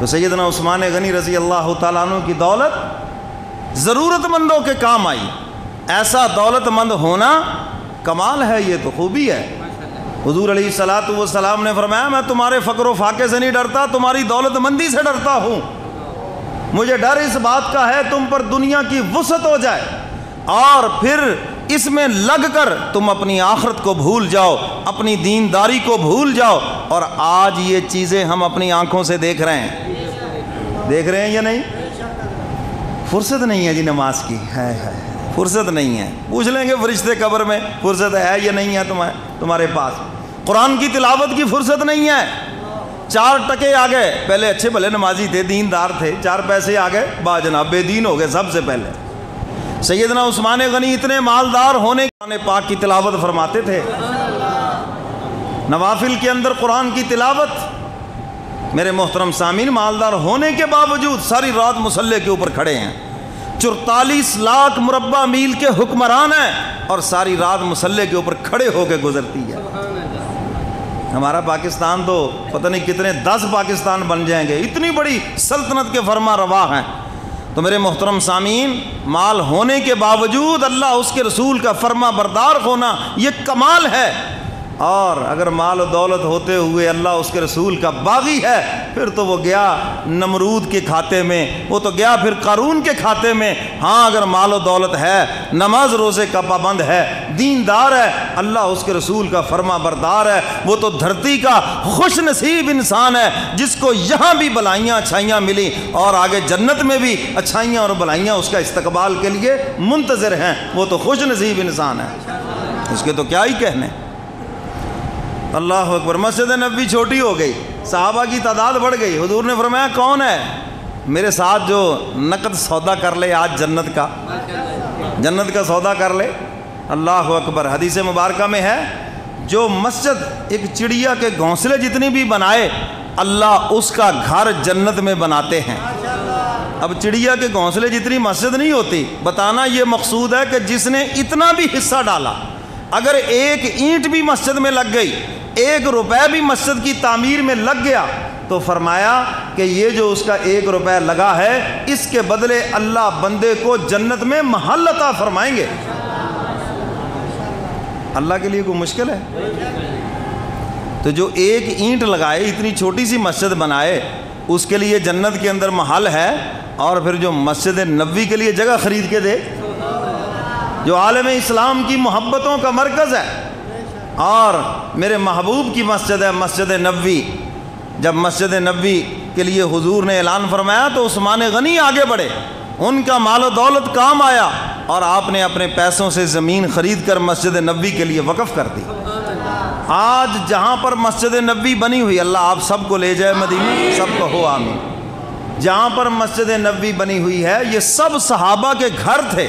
تو سیدنا عثمان غنی رضی اللہ تعالیٰ عنہ کی دولت ضرورت مندوں کے کام آئی. ایسا دولت مند ہونا کمال ہے، یہ تو خوبی ہے. حضور علیہ الصلوۃ والسلام نے فرمایا میں تمہارے فقر و فاقے سے نہیں ڈرتا، تمہاری دولت مندی سے ڈرتا ہوں. مجھے ڈر اس بات کا ہے تم پر دنیا کی وسعت ہو جائے اور پھر اس میں لگ کر تم اپنی آخرت کو بھول جاؤ، اپنی دینداری کو بھول جاؤ. اور آج یہ چیزیں ہم اپنی آنکھوں سے دیکھ رہے ہیں یا نہیں؟ فرصت نہیں ہے جی نماز کی، ہے فرصت نہیں ہے. پوچھ لیں گے فرشتے قبر میں فرصت ہے یا نہیں ہے تمہارے پاس. قرآن کی تلاوت کی فرصت نہیں ہے. 4 ٹکے آ گئے، پہلے اچھے بھلے نمازی تھے، دیندار تھے، 4 پیسے آ گئے با جناب بے دین ہو گئے سب سے پہلے. سیدنا عثمان غنی اتنے مالدار ہونے قرآن پاک کی تلاوت فرماتے تھے. نوافل کے اندر قرآن کی تلاوت. میرے محترم سامعین، مالدار ہونے کے باوجود ساری رات مصلی کے اوپر کھڑے ہیں. 44 لاکھ مربع میل کے حکمران ہیں اور ساری رات مصلی کے اوپر کھڑے ہو کے گزرتی ہے. ہمارا پاکستان تو پتہ نہیں کتنے 10 پاکستان بن جائیں گے، اتنی بڑی سلطنت کے فرما روا ہیں. تو میرے محترم سامعین، مال ہونے کے باوجود اللہ اس کے رسول کا فرما بردار ہونا یہ کمال ہے. اور اگر مال و دولت ہوتے ہوئے اللہ اس کے رسول کا باغی ہے پھر تو وہ گیا نمرود کے کھاتے میں، وہ تو گیا پھر قارون کے کھاتے میں. ہاں اگر مال و دولت ہے، نماز روزے کا پابند ہے، دیندار ہے، اللہ اس کے رسول کا فرما بردار ہے، وہ تو دھرتی کا خوش نصیب انسان ہے جس کو یہاں بھی بلائیاں اچھائیاں ملی اور آگے جنت میں بھی اچھائیاں اور بلائیاں اس کا استقبال کے لیے منتظر ہیں. وہ تو خوش نصیب انسان ہے، اس کے تو کیا ہی کہنے. اللہ اکبر. مسجد نبوی چھوٹی ہو گئی، صحابہ کی تعداد بڑھ گئی. حضور نے فرمایا کون ہے میرے ساتھ جو نقد سودا کر لے آج جنت کا سودا کر لے. اللہ اکبر. حدیث مبارکہ میں ہے جو مسجد ایک چڑیا کے گھونسلے جتنی بھی بنائے اللہ اس کا گھر جنت میں بناتے ہیں. اب چڑیا کے گھونسلے جتنی مسجد نہیں ہوتی. بتانا یہ مقصود ہے کہ جس نے اتنا بھی حصہ ڈالا، اگر 1 اینٹ بھی مسجد میں لگ گئی، 1 روپے بھی مسجد کی تعمیر میں لگ گیا تو فرمایا کہ یہ جو اس کا 1 روپے لگا ہے اس کے بدلے اللہ بندے کو جنت میں محل عطا فرمائیں گے. اللہ کے لیے کوئی مشکل ہے؟ تو جو 1 اینٹ لگائے، اتنی چھوٹی سی مسجد بنائے، اس کے لیے جنت کے اندر محل ہے. اور پھر جو مسجد نبوی کے لیے جگہ خرید کے دے، جو عالم اسلام کی محبتوں کا مرکز ہے اور میرے محبوب کی مسجد ہے مسجد نبوی. جب مسجد نبوی کے لیے حضور نے اعلان فرمایا تو عثمان غنی آگے بڑھے، ان کا مال و دولت کام آیا اور آپ نے اپنے پیسوں سے زمین خرید کر مسجد نبوی کے لیے وقف کر دی. آج جہاں پر مسجد نبوی بنی ہوئی، اللہ آپ سب کو لے جائے مدینہ، سب کو ہو آمین. جہاں پر مسجد نبوی بنی ہوئی ہے یہ سب صحابہ کے گھر تھے.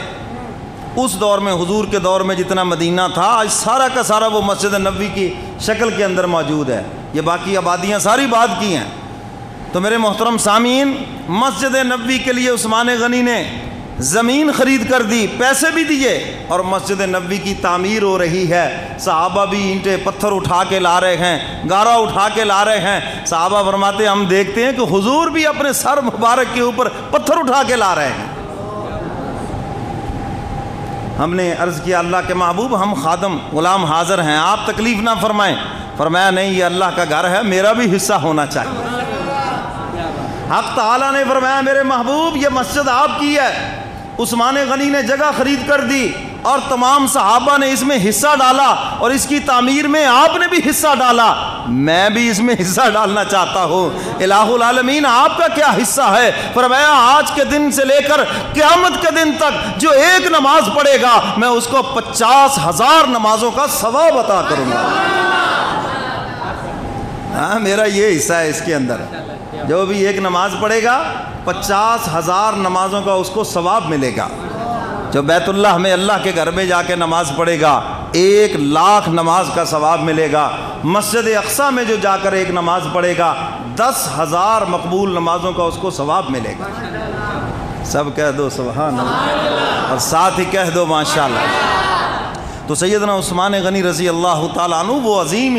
اس دور میں حضور کے دور میں جتنا مدینہ تھا آج سارا کا سارا وہ مسجد نبوی کی شکل کے اندر موجود ہے. یہ باقی آبادیاں ساری بات کی ہیں. تو میرے محترم سامعین، مسجد نبوی کے لیے عثمان غنی نے زمین خرید کر دی، پیسے بھی دیے اور مسجد نبوی کی تعمیر ہو رہی ہے. صحابہ بھی اینٹیں پتھر اٹھا کے لا رہے ہیں، گارا اٹھا کے لا رہے ہیں. صحابہ فرماتے ہم دیکھتے ہیں کہ حضور بھی اپنے سر مبارک کے اوپر پتھر اٹھا کے لا رہے ہیں. ہم نے عرض کیا اللہ کے محبوب ہم خادم غلام حاضر ہیں، آپ تکلیف نہ فرمائیں. فرمایا نہیں، یہ اللہ کا گھر ہے، میرا بھی حصہ ہونا چاہیے. حق تعالیٰ نے فرمایا میرے محبوب یہ مسجد آپ کی ہے. عثمان غنی نے جگہ خرید کر دی اور تمام صحابہ نے اس میں حصہ ڈالا اور اس کی تعمیر میں آپ نے بھی حصہ ڈالا. میں بھی اس میں حصہ ڈالنا چاہتا ہوں. الہ العالمین آپ کا کیا حصہ ہے؟ فرمایا آج کے دن سے لے کر قیامت کے دن تک جو 1 نماز پڑھے گا میں اس کو 50,000 نمازوں کا ثواب عطا کروں گا. ہاں میرا یہ حصہ ہے اس کے اندر. جو بھی 1 نماز پڑھے گا 50,000 نمازوں کا اس کو ثواب ملے گا. جو بیت اللہ میں اللہ کے گھر میں جا کے نماز پڑھے گا 1,00,000 نماز کا ثواب ملے گا. مسجد اقصیٰ میں جو جا کر 1 نماز پڑھے گا 10,000 مقبول نمازوں کا اس کو ثواب ملے گا. سب کہہ دو سبحان اللہ اور ساتھ ہی کہہ دو ماشاءاللہ. تو سیدنا عثمان غنی رضی اللہ تعالیٰ عنہ وہ عظیم